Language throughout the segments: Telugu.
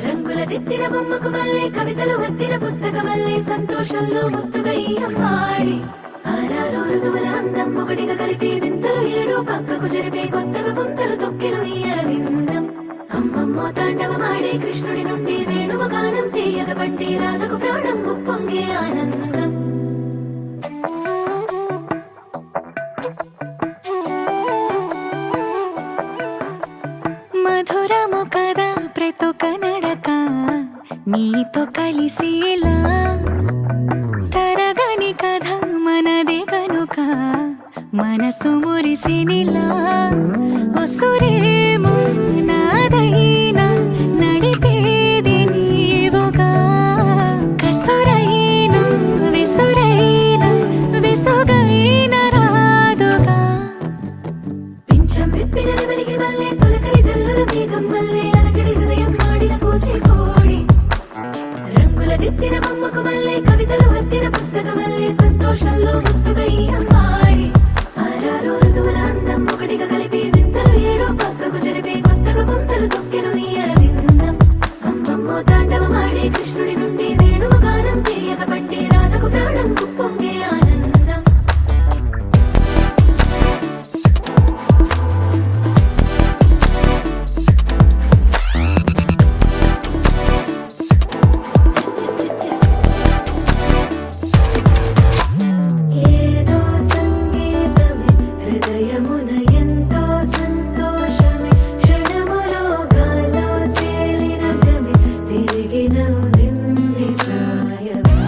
రంగుల దిద్దిన బొమ్మకు మల్లే కవితలు వద్దిన పుస్తకమల్లే సంతోషంలో ముద్దుగా ఈ అమ్మాడి ఆరారు ఋతువుల అందం ఒకటిగా కలిపి వింతలు ఏడు పక్కకు జరిపే కొత్తగా పుంతలు తొక్కెను ఈ అరవిందం అమ్మమ్మో తాండవమాడే కృష్ణుడి నుండి వేణువ గానం తీయగ పండి రాధకు ప్రాణం ఉప్పొంగే ఆనందం మధురము కదా ప్రతొక నడక నీతో కలిసేలా తరగని కథ మనదే కనుక మనసు మురిసినిలా ఉసురేమో నాదైనా నడిపేది నీవుగా కసురైనా విసురైనా విసుగైన రాదుగా పింఛం విప్పిన వెలిగి మల్లే తొలకరి జల్లుల మేఘం మల్లే అలజడి హృదయం మాడిన కూచిపూడి రంగుల దిద్దిన బొమ్మకు మల్లే కవితలు వద్దిన పుస్తకమల్లే సంతోషంలో ముద్దుగా ఈ అమ్మాడి ఆరారు ఋతువుల అందం ఒకటిగా కలిపి వింతలు ఏడు పక్కకు జరిపే కొత్తగా పుంతలు తొక్కెను ఈ అరవిందం అమ్మమ్మో తాండవమాడే కృష్ణుడి నుండి వేణువ గానం తీయగ పండి రాధకు ప్రాణం ఉప్పొంగే ఆనందం ఏదో సంగీతమే హృదయమున ఎంతో సంతోషమే క్షణములో గాలో తేలిన భ్రమే తిరిగి నవ్వింది ప్రాయమే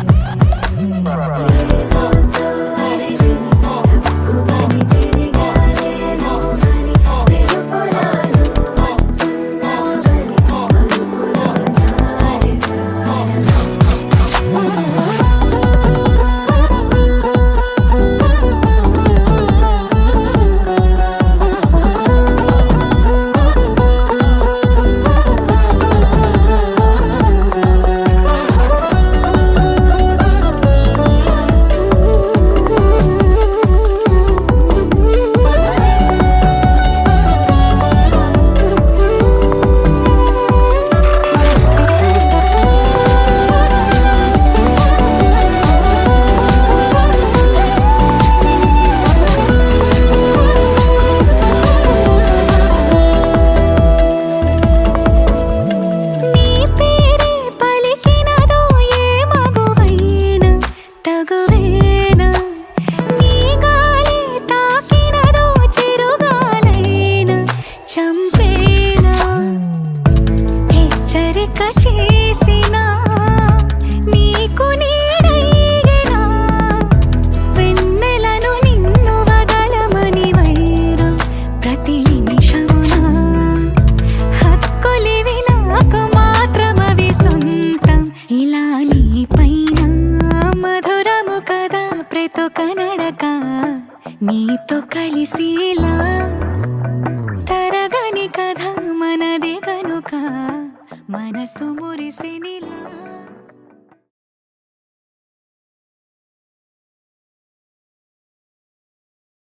ఏదో సోడిని తక్కువని తిరిగాలేను అని మెరుపులాలు వస్తున్నావని మరుపులో జారి ప్రాయమే నీ పేరే పలికినదో ఏ మగువైనా తగువేనా నీ గాలి తాకినదో చిరుగాలైనా చంపేనా హెచ్చరిక చేసినా నీకు నీడైనా వెన్నెలను నిన్ను వదలమని వైరం ప్రతి నిమిషమునా హక్కులివి నాకు మాత్రమవి సొంతం ఇలా నీ పైన మధురము కదా ప్రతొక నడక నీతో కలిసిలా